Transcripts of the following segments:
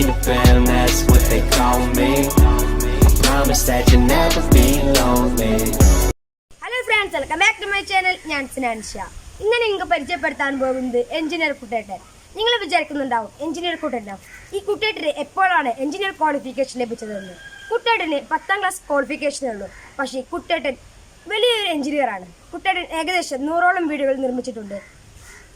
the fam, that's what they call me. Promise that you'll never be lonely. Hello friends, welcome back to my channel. ഞാൻ സിനാൻഷ. ഇന്ന് നിങ്ങൾക്ക് പരിചയപ്പെടുത്താൻ പോകുന്നത് engineer കുട്ടേട്ടൻ. നിങ്ങൾ വിചാരിക്കുന്നുണ്ടാവും engineer കുട്ടേട്ടൻ ഈ കുട്ടേട്ടന് എപ്പോഴാണ് എഞ്ചിനീയർ ക്വാളിഫിക്കേഷൻ ലഭിച്ചതെന്ന്. കുട്ടേട്ടന് 10ാം ക്ലാസ് ക്വാളിഫിക്കേഷനേ ഉള്ളൂ. പക്ഷേ കുട്ടേട്ടൻ വലിയൊരു എഞ്ചിനീയറാണ്. കുട്ടേട്ടൻ ഏകദേശം 100ഓളം വീടുകൾ നിർമ്മിച്ചിട്ടുണ്ട്.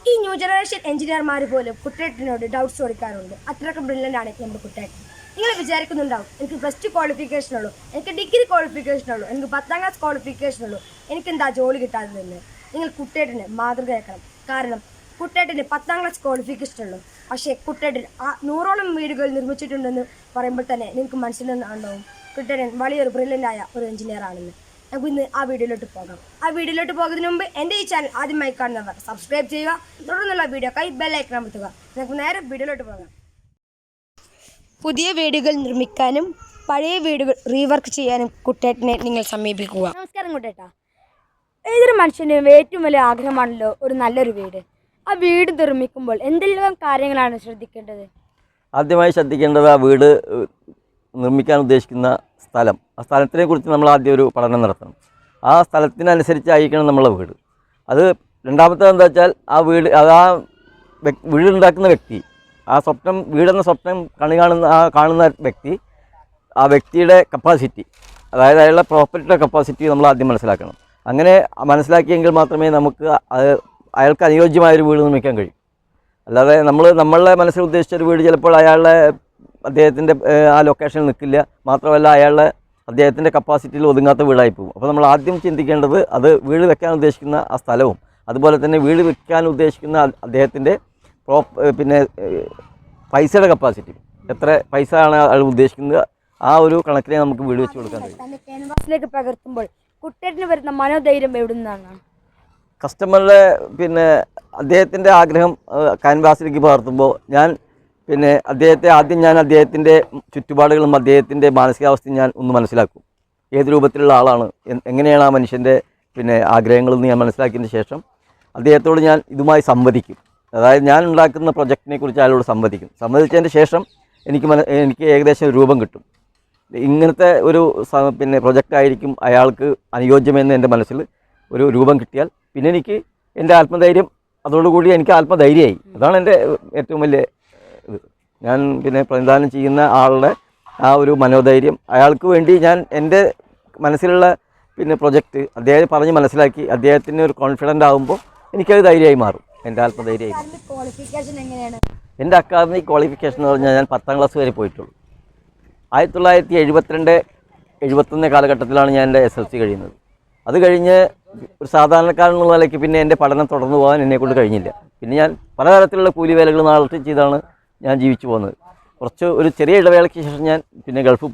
ഈ ന്യൂ ജനറേഷൻ എഞ്ചിനീയർമാർ പോലും കുട്ടേട്ടനോട് ഡൗട്ട്സ് ചോദിക്കാറുണ്ട്. അത്രയ്ക്കും ബ്രില്യൻ്റ് ആണ് നമ്മുടെ കുട്ടേട്ടൻ. നിങ്ങൾ വിചാരിക്കുന്നുണ്ടാവും എനിക്ക് +2 ക്വാളിഫിക്കേഷനുള്ളൂ, എനിക്ക് ഡിഗ്രി ക്വാളിഫിക്കേഷനുള്ളൂ, എനിക്ക് 10ാം ക്ലാസ് ക്വാളിഫിക്കേഷനുള്ളൂ, എനിക്കെന്താ ജോലി കിട്ടാത്തതെന്ന്. നിങ്ങൾ കുട്ടേട്ടന് മാതൃകയാക്കണം. കാരണം കുട്ടേട്ടന് 10ാം ക്ലാസ് ക്വാളിഫിക്കേഷനുള്ളൂ. പക്ഷേ കുട്ടേട്ടൻ 100ഓളം വീടുകൾ നിർമ്മിച്ചിട്ടുണ്ടെന്ന് പറയുമ്പോൾ തന്നെ നിങ്ങൾക്ക് മനസ്സിലുണ്ടാവും കുട്ടേട്ടൻ വലിയൊരു ബ്രില്യൻ്റായ ഒരു എഞ്ചിനീയർ ആണെന്ന്. നമുക്ക് ഇന്ന് ആ വീഡിയോയിലോട്ട് പോകാം. ആ വീഡിയോയിലോട്ട് പോകുന്നതിന് മുമ്പ് എൻ്റെ ഈ ചാനൽ ആദ്യമായി കാണുന്നവർ സബ്സ്ക്രൈബ് ചെയ്യുക, തുടർന്നുള്ള വീഡിയോക്കായി ബെല്ലൈക്കൺ അമർത്തുക. നമുക്ക് നേരെ വീഡിയോയിലോട്ട് പോകാം. പുതിയ വീടുകൾ നിർമ്മിക്കാനും പഴയ വീടുകൾ റീവർക്ക് ചെയ്യാനും കുട്ടേട്ടനെ നിങ്ങൾ സമീപിക്കുക. നമസ്കാരം കുട്ടേട്ടാ. ഏതൊരു മനുഷ്യൻ്റെയും ഏറ്റവും വലിയ ആഗ്രഹമാണല്ലോ ഒരു നല്ലൊരു വീട്. ആ വീട് നിർമ്മിക്കുമ്പോൾ എന്തെല്ലാം കാര്യങ്ങളാണ് ശ്രദ്ധിക്കേണ്ടത്? ആദ്യമായി ശ്രദ്ധിക്കേണ്ടത് ആ വീട് നിർമ്മിക്കാൻ ഉദ്ദേശിക്കുന്ന സ്ഥലം. ആ സ്ഥലത്തിനെ കുറിച്ച് നമ്മൾ ആദ്യം ഒരു പഠനം നടത്തണം. ആ സ്ഥലത്തിനനുസരിച്ചായിരിക്കണം നമ്മളെ വീട്. അത് രണ്ടാമത്തേത് എന്താ വെച്ചാൽ ആ വീടുണ്ടാക്കുന്ന വ്യക്തി, ആ സ്വപ്നം വീടെന്ന സ്വപ്നം കാണുന്ന വ്യക്തി, ആ വ്യക്തിയുടെ കപ്പാസിറ്റി, അതായത് അയാളുടെ പ്രോപ്പർട്ടിയുടെ കപ്പാസിറ്റി നമ്മൾ ആദ്യം മനസ്സിലാക്കണം. അങ്ങനെ മനസ്സിലാക്കിയെങ്കിൽ മാത്രമേ നമുക്ക് അയാൾക്ക് അനുയോജ്യമായൊരു വീട് നിർമ്മിക്കാൻ കഴിയും. അല്ലാതെ നമ്മളുടെ മനസ്സിൽ ഉദ്ദേശിച്ചൊരു വീട് ചിലപ്പോൾ അദ്ദേഹത്തിൻ്റെ ആ ലൊക്കേഷനിൽ നിൽക്കില്ല. മാത്രമല്ല അദ്ദേഹത്തിൻ്റെ കപ്പാസിറ്റിയിൽ ഒതുങ്ങാത്ത വീടായി പോകും. അപ്പോൾ നമ്മൾ ആദ്യം ചിന്തിക്കേണ്ടത് അത് വീട് വെക്കാൻ ഉദ്ദേശിക്കുന്ന ആ സ്ഥലവും, അതുപോലെ തന്നെ വീട് വെക്കാൻ ഉദ്ദേശിക്കുന്ന അദ്ദേഹത്തിൻ്റെ പൈസയുടെ കപ്പാസിറ്റി, എത്ര പൈസ ആണ് അയാൾ ഉദ്ദേശിക്കുന്നത്, ആ ഒരു കണക്കിനെ നമുക്ക് വീട് വെച്ച് കൊടുക്കാൻ കഴിയും. ക്യാൻവാസിലേക്ക് പകർത്തുമ്പോൾ കുട്ടേട്ടന് വരുന്ന മനോധൈര്യം എവിടെ നിന്നാണ്? കസ്റ്റമറുടെ അദ്ദേഹത്തിൻ്റെ ആഗ്രഹം ക്യാൻവാസിലേക്ക് പകർത്തുമ്പോൾ ഞാൻ അദ്ദേഹത്തിൻ്റെ ചുറ്റുപാടുകളും അദ്ദേഹത്തിൻ്റെ മാനസികാവസ്ഥയും ഞാൻ ഒന്ന് മനസ്സിലാക്കും. ഏത് രൂപത്തിലുള്ള ആളാണ്, എങ്ങനെയാണ് ആ മനുഷ്യൻ്റെ ആഗ്രഹങ്ങളെന്ന് ഞാൻ മനസ്സിലാക്കിയതിന് ശേഷം അദ്ദേഹത്തോട് ഞാൻ ഇതുമായി സംവദിക്കും. അതായത് ഞാൻ ഉണ്ടാക്കുന്ന പ്രൊജക്റ്റിനെ കുറിച്ച് അയാളോട് സംവദിച്ചതിന് ശേഷം എനിക്ക് ഏകദേശം രൂപം കിട്ടും. ഇങ്ങനത്തെ ഒരു പ്രൊജക്റ്റായിരിക്കും അയാൾക്ക് അനുയോജ്യമെന്ന് എൻ്റെ മനസ്സിൽ ഒരു രൂപം കിട്ടിയാൽ പിന്നെ എനിക്ക് എൻ്റെ ആത്മധൈര്യം, അതോടുകൂടി എനിക്ക് ആത്മധൈര്യമായി. അതാണ് എൻ്റെ ഏറ്റവും വലിയ ഇത്. ഞാൻ പ്രതിദാനം ചെയ്യുന്ന ആളുടെ ആ ഒരു മനോധൈര്യം, അയാൾക്ക് വേണ്ടി ഞാൻ എൻ്റെ മനസ്സിലുള്ള പ്രൊജക്റ്റ് അദ്ദേഹം പറഞ്ഞ് മനസ്സിലാക്കി അദ്ദേഹത്തിന് ഒരു കോൺഫിഡൻ്റ് ആകുമ്പോൾ എനിക്കത് ധൈര്യമായി മാറും, എൻ്റെ ആത്മധൈര്യമായി. എൻ്റെ അക്കാദമിക് ക്വാളിഫിക്കേഷൻ എന്ന് പറഞ്ഞാൽ ഞാൻ 10ാം ക്ലാസ് വരെ പോയിട്ടുള്ളൂ. 1972-71 കാലഘട്ടത്തിലാണ് ഞാൻ എൻ്റെ SLC കഴിയുന്നത്. അത് കഴിഞ്ഞ് ഒരു സാധാരണക്കാരൻ എന്നുള്ള നിലയ്ക്ക് പിന്നെ എൻ്റെ പഠനം തുടർന്നു പോകാൻ എന്നെക്കൊണ്ട് കഴിഞ്ഞില്ല. പിന്നെ ഞാൻ പലതരത്തിലുള്ള കൂലി വേലകൾ നാളെ ചെയ്താണ് ഞാൻ ജീവിച്ചു പോകുന്നത്. ഒരു ചെറിയ ഇടവേളയ്ക്ക് ശേഷം ഞാൻ ഗൾഫിൽ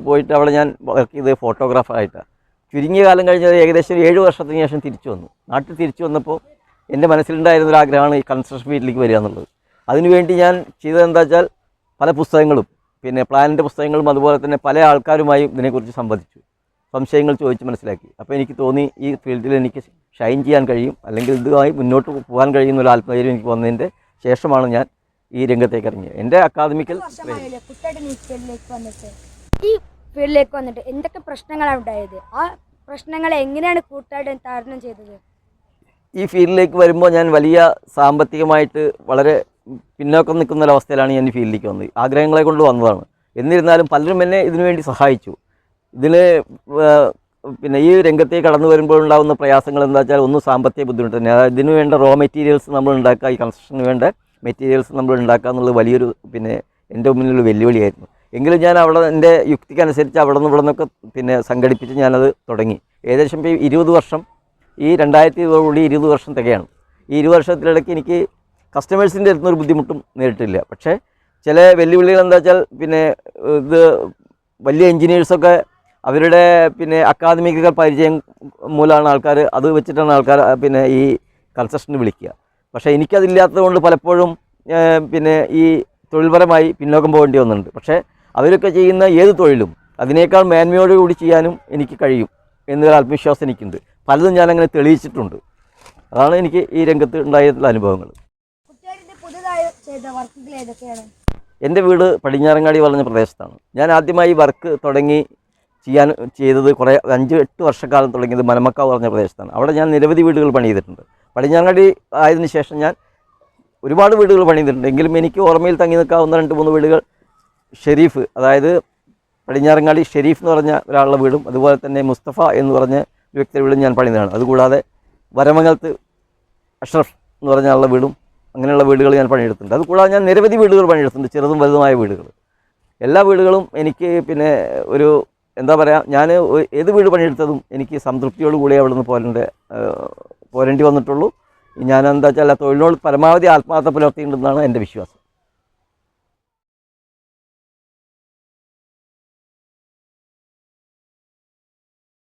പോയിട്ട് അവിടെ ഞാൻ വർക്ക് ചെയ്ത് ഫോട്ടോഗ്രാഫറായിട്ടാണ്. ചുരുങ്ങിയ കാലം കഴിഞ്ഞത് ഏകദേശം 7 വർഷത്തിന് ശേഷം തിരിച്ചു വന്നു. നാട്ടിൽ തിരിച്ചു വന്നപ്പോൾ എൻ്റെ മനസ്സിലുണ്ടായിരുന്നൊരാഗ്രഹമാണ് ഈ കൺസ്ട്രക്ഷൻ ഫീൽഡിലേക്ക് വരിക എന്നുള്ളത്. അതിനുവേണ്ടി ഞാൻ ചെയ്തതെന്താ വെച്ചാൽ പല പുസ്തകങ്ങളും പ്ലാനിൻ്റെ പുസ്തകങ്ങളും അതുപോലെ തന്നെ പല ആൾക്കാരുമായി ഇതിനെക്കുറിച്ച് സംശയങ്ങൾ ചോദിച്ച് മനസ്സിലാക്കി. അപ്പോൾ എനിക്ക് തോന്നി ഈ ഫീൽഡിൽ എനിക്ക് ഷൈൻ ചെയ്യാൻ കഴിയും, അല്ലെങ്കിൽ ഇതുമായി മുന്നോട്ട് പോകാൻ കഴിയുന്ന ഒരു ആത്മധൈര്യം എനിക്ക് വന്നതിൻ്റെ ശേഷമാണ് ഞാൻ ഈ രംഗത്തേക്ക് ഇറങ്ങിയത്. എൻ്റെ അക്കാദമിക്കൽ ഈ ഫീൽഡിലേക്ക് വന്നിട്ട് എന്തൊക്കെ പ്രശ്നങ്ങളാണ് ഉണ്ടായത്? ആ പ്രശ്നങ്ങളെ എങ്ങനെയാണ് കൂട്ടായിട്ട് തരണം ചെയ്തത്? ഈ ഫീൽഡിലേക്ക് വരുമ്പോൾ ഞാൻ വലിയ സാമ്പത്തികമായിട്ട് വളരെ പിന്നോക്കം നിൽക്കുന്ന ഒരവസ്ഥയിലാണ് ഞാൻ ഈ ഫീൽഡിലേക്ക് വന്നത്. ആഗ്രഹങ്ങളെ കൊണ്ട് വന്നതാണ്. എന്നിരുന്നാലും പലരും എന്നെ ഇതിനുവേണ്ടി സഹായിച്ചു. ഈ രംഗത്തേക്ക് കടന്നു വരുമ്പോഴുണ്ടാകുന്ന പ്രയാസങ്ങൾ എന്താ വെച്ചാൽ ഒന്ന് സാമ്പത്തിക ബുദ്ധിമുട്ട് തന്നെ. അതായത് ഇതിന് വേണ്ട റോ മെറ്റീരിയൽസ് നമ്മൾ ഉണ്ടാക്കുക, ഈ കൺസ്ട്രക്ഷന് വേണ്ട മെറ്റീരിയൽസ് നമ്മൾ ഉണ്ടാക്കുക എന്നുള്ളത് വലിയൊരു എൻ്റെ മുന്നിലൊരു വെല്ലുവിളിയായിരുന്നു. എങ്കിലും ഞാൻ അവിടെ എൻ്റെ യുക്തിക്കനുസരിച്ച് അവിടെ നിന്നൊക്കെ സംഘടിപ്പിച്ച് ഞാനത് തുടങ്ങി. ഏകദേശം ഇപ്പോൾ 20 വർഷം, ഈ 2020 20 വർഷം തികയാണ്. ഈ 20 വർഷത്തിലിടയ്ക്ക് എനിക്ക് കസ്റ്റമേഴ്സിൻ്റെ അടുത്തൊരു ബുദ്ധിമുട്ടും നേരിട്ടില്ല. പക്ഷേ ചില വെല്ലുവിളികൾ എന്താ വെച്ചാൽ ഇത് വലിയ എൻജിനീയേഴ്സൊക്കെ അവരുടെ അക്കാദമിക പരിചയം മൂലമാണ് ആൾക്കാർ, അത് വെച്ചിട്ടാണ് ആൾക്കാർ ഈ കൺസ്ട്രക്ഷന് വിളിക്കുക. പക്ഷേ എനിക്കതില്ലാത്തത് കൊണ്ട് പലപ്പോഴും ഈ തൊഴിൽപരമായി പിന്നോക്കം പോകേണ്ടി വന്നിട്ടുണ്ട്. പക്ഷേ അവരൊക്കെ ചെയ്യുന്ന ഏത് തൊഴിലും അതിനേക്കാൾ മേന്മയോടുകൂടി ചെയ്യാനും എനിക്ക് കഴിയും എന്നൊരു ആത്മവിശ്വാസം എനിക്കുണ്ട്. പലതും ഞാനങ്ങനെ തെളിയിച്ചിട്ടുണ്ട്. അതാണ് എനിക്ക് ഈ രംഗത്ത് ഉണ്ടായിട്ടുള്ള അനുഭവങ്ങൾ. എൻ്റെ വീട് പടിഞ്ഞാറങ്ങാടി പറഞ്ഞ പ്രദേശത്താണ്. ഞാൻ ആദ്യമായി വർക്ക് ചെയ്തത് കുറേ 5-8 വർഷക്കാലം തുടങ്ങിയത് മലമക്കാവ് പറഞ്ഞ പ്രദേശത്താണ്. അവിടെ ഞാൻ നിരവധി വീടുകൾ പണിതിട്ടുണ്ട്. പടിഞ്ഞാറങ്ങാടി ആയതിനു ശേഷം ഞാൻ ഒരുപാട് വീടുകൾ പണിതിട്ടുണ്ട്. എങ്കിലും എനിക്ക് ഓർമ്മയിൽ തങ്ങി നിൽക്കാവുന്ന 2-3 വീടുകൾ ഷെരീഫ്, അതായത് പടിഞ്ഞാറങ്ങാടി ഷെരീഫ് എന്ന് പറഞ്ഞ ഒരാളുടെ വീടും അതുപോലെ തന്നെ മുസ്തഫ എന്ന് പറഞ്ഞ ഒരു വ്യക്തിയുടെ വീടും ഞാൻ പണിതതാണ്. അതുകൂടാതെ വരമംഗലത്ത് അഷ്റഫ് എന്ന് പറഞ്ഞ ആളുടെ വീടും അങ്ങനെയുള്ള വീടുകൾ ഞാൻ പണിയെടുത്തിട്ടുണ്ട്. അതുകൂടാതെ ഞാൻ നിരവധി വീടുകൾ പണിയെടുത്തിട്ടുണ്ട്, ചെറുതും വലുതുമായ വീടുകൾ. എല്ലാ വീടുകളും എനിക്ക് പിന്നെ ഒരു എന്താ പറയുക, ഞാൻ ഏത് വീട് പണിയെടുത്തതും എനിക്ക് സംതൃപ്തിയോടുകൂടി അവിടെ നിന്ന് പോരേണ്ടി വന്നിട്ടുള്ളൂ. ഞാൻ എന്താ വെച്ചാൽ തൊഴിലിനോട് പരമാവധി ആത്മാർത്ഥത പുലർത്തിയിട്ടുണ്ടെന്നാണ് എൻ്റെ വിശ്വാസം.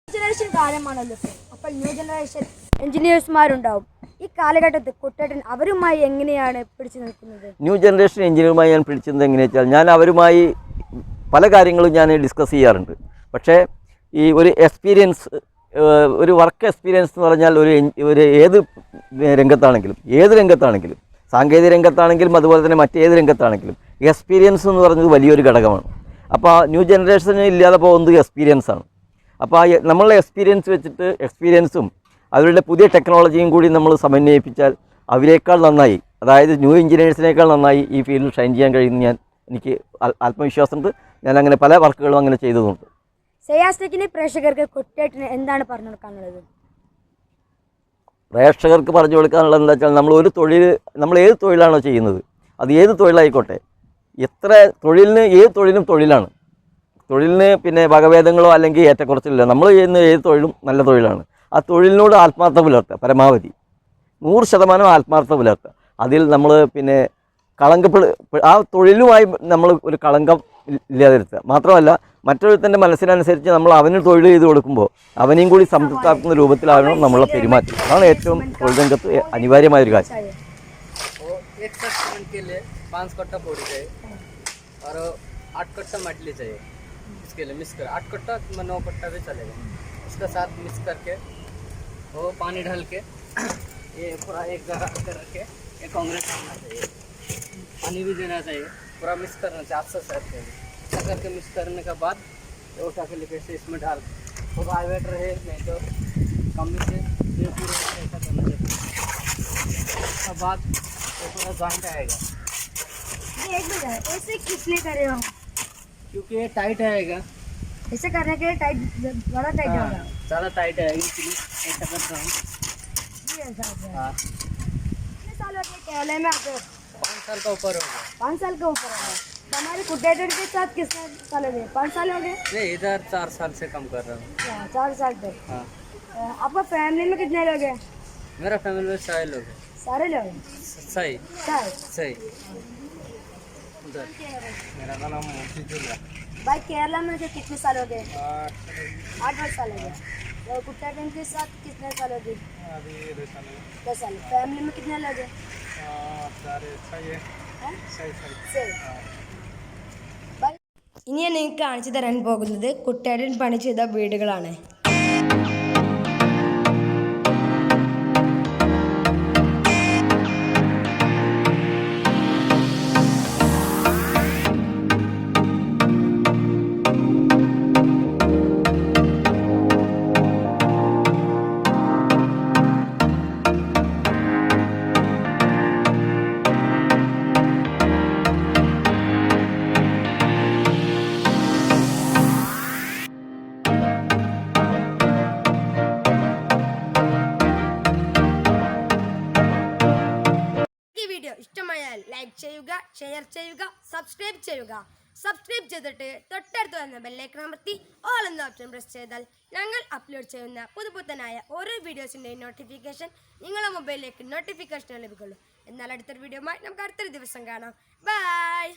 ജനറേഷൻ കാലമാണല്ലോ, അപ്പോൾ ന്യൂ ജനറേഷൻ എഞ്ചിനീയേഴ്സ്മാരുണ്ടാവും. ഈ കാലഘട്ടത്തിൽ കുട്ടേട്ടൻ അവരുമായി എങ്ങനെയാണ് പിടിച്ചു നിൽക്കുന്നത്? ന്യൂ ജനറേഷൻ എഞ്ചിനീയറുമായി ഞാൻ പിടിച്ചത് എങ്ങനെയാണെന്ന് വെച്ചാൽ, ഞാൻ അവരുമായി പല കാര്യങ്ങളും ഞാൻ ഡിസ്കസ് ചെയ്യാറുണ്ട്. പക്ഷേ ഈ ഒരു എക്സ്പീരിയൻസ്, ഒരു വർക്ക് എക്സ്പീരിയൻസ് എന്ന് പറഞ്ഞാൽ ഒരു ഏത് രംഗത്താണെങ്കിലും സാങ്കേതിക രംഗത്താണെങ്കിലും അതുപോലെ തന്നെ മറ്റേത് രംഗത്താണെങ്കിലും എക്സ്പീരിയൻസ് എന്ന് പറയുന്നത് വലിയൊരു ഘടകമാണ്. അപ്പോൾ ന്യൂ ജനറേഷന് ഇല്ലാതെ പോകുന്നത് എക്സ്പീരിയൻസാണ്. അപ്പോൾ നമ്മളുടെ എക്സ്പീരിയൻസും അവരുടെ പുതിയ ടെക്നോളജിയും കൂടി നമ്മൾ സമന്വയിപ്പിച്ചാൽ അവരേക്കാൾ നന്നായി, അതായത് ന്യൂ എഞ്ചിനീയേഴ്സിനേക്കാൾ നന്നായി ഈ ഫീൽഡിൽ ഷൈൻ ചെയ്യാൻ കഴിയുമെന്ന് എനിക്ക് ആത്മവിശ്വാസമുണ്ട്. ഞാൻ അങ്ങനെ പല വർക്കുകളും അങ്ങനെ ചെയ്തതുണ്ട്. സയാസ്റ്റിക്കിലെ പ്രേക്ഷകർക്ക് കുട്ടേട്ടന് എന്താണ് പറഞ്ഞു കൊടുക്കാനുള്ളത്? പ്രേക്ഷകർക്ക് പറഞ്ഞു കൊടുക്കാനുള്ളത് എന്താ വെച്ചാൽ, നമ്മൾ ഏത് തൊഴിലാണോ ചെയ്യുന്നത്, അത് ഏത് തൊഴിലായിക്കോട്ടെ, ഏത് തൊഴിലും തൊഴിലാണ്. തൊഴിലിന് പിന്നെ വകഭേദങ്ങളോ അല്ലെങ്കിൽ ഏറ്റക്കുറച്ചിലില്ല. നമ്മൾ ചെയ്യുന്ന ഏത് തൊഴിലും നല്ല തൊഴിലാണ്. ആ തൊഴിലിനോട് ആത്മാർത്ഥത പുലർത്തുക, പരമാവധി 100% ആത്മാർത്ഥത പുലർത്തുക. അതിൽ നമ്മൾ പിന്നെ ആ തൊഴിലുമായി നമ്മൾ ഒരു കളങ്കം ഇല്ലാതിരുത്തുക. മാത്രമല്ല മറ്റൊരുത്തൻ്റെ മനസ്സിനനുസരിച്ച് നമ്മൾ അവന് തൊഴിൽ ചെയ്ത് കൊടുക്കുമ്പോൾ അവനെയും കൂടി സംതൃപ്താക്കുന്ന രൂപത്തിലാവണം നമ്മളുടെ പെരുമാറ്റം. അതാണ് ഏറ്റവും തൊഴിൽ രംഗത്ത് അനിവാര്യമായൊരു കാര്യം. इसके लिए मिक्स कर 8 कट्टा 9 कट्टा भी चलेगा। उसके साथ मिक्स करके वो पानी डाल के ये पूरा एक जगह कर रखे, ये कांग्रेस करना चाहिए, पानी भी देना चाहिए, पूरा मिक्स करना चाहिए आपसे ऐसा करके मिक्स करने के बाद ये उठा के लेके से इसमें डाल तो प्राइवेट रहे नहीं तो कम से ये पूरा ऐसा करना चाहिए। उसके बाद ये पूरा जॉइंट आएगा। एक मिनट, ऐसे किस लिए कर रहे हो? क्योंकि ये टाइट आएगा, ऐसे करने के लिए ज़्यादा टाइट होगा। ज़्यादा टाइट आएगा इसलिए ऐसा करता हूँ। कितने साल हो गए केरला में आते? 5 साल का ऊपर हो गया। 5 साल का ऊपर हो गया। हमारे कुटेटर के साथ कितने साल हो गए? 5 साल हो गए? नहीं, इधर 4 साल से कम कर रहा हूँ। 4 साल तक। हाँ। आपका फैमिली में कितने लोग हैं? मेरा फैमिली में 6 लोग हैं। सारे लोग हैं? सही सही। उधर मेरा नाम मोतीजुल्ला। भाई केरला में से कितने साल हो गए? 8 साल हो गए। तो कुटेटर के साथ कितने साल हो गए? अभी 10 साल। फैमिली में कितने लोग हैं? ഇനി ഞാൻ നിങ്ങൾക്ക് കാണിച്ചു തരാൻ പോകുന്നത് കുട്ടേട്ടൻ പണി ചെയ്ത വീടുകളാണ്. ഇഷ്ടമായാൽ ലൈക്ക് ചെയ്യുക, ഷെയർ ചെയ്യുക, സബ്സ്ക്രൈബ് ചെയ്യുക. സബ്സ്ക്രൈബ് ചെയ്തിട്ട് തൊട്ടടുത്ത് വന്ന ബെല്ലൈക്കൺ അമർത്തി ഓൾ എന്ന ഓപ്ഷൻ പ്രസ് ചെയ്താൽ ഞങ്ങൾ അപ്ലോഡ് ചെയ്യുന്ന പുതുപുത്തനായ ഓരോ വീഡിയോസിൻ്റെയും നോട്ടിഫിക്കേഷൻ നിങ്ങളുടെ മൊബൈലിലേക്ക് നോട്ടിഫിക്കേഷൻ ലഭിക്കുള്ളൂ. എന്നാൽ അടുത്തൊരു വീഡിയോയുമായി നമുക്ക് അടുത്തൊരു ദിവസം കാണാം. ബൈ.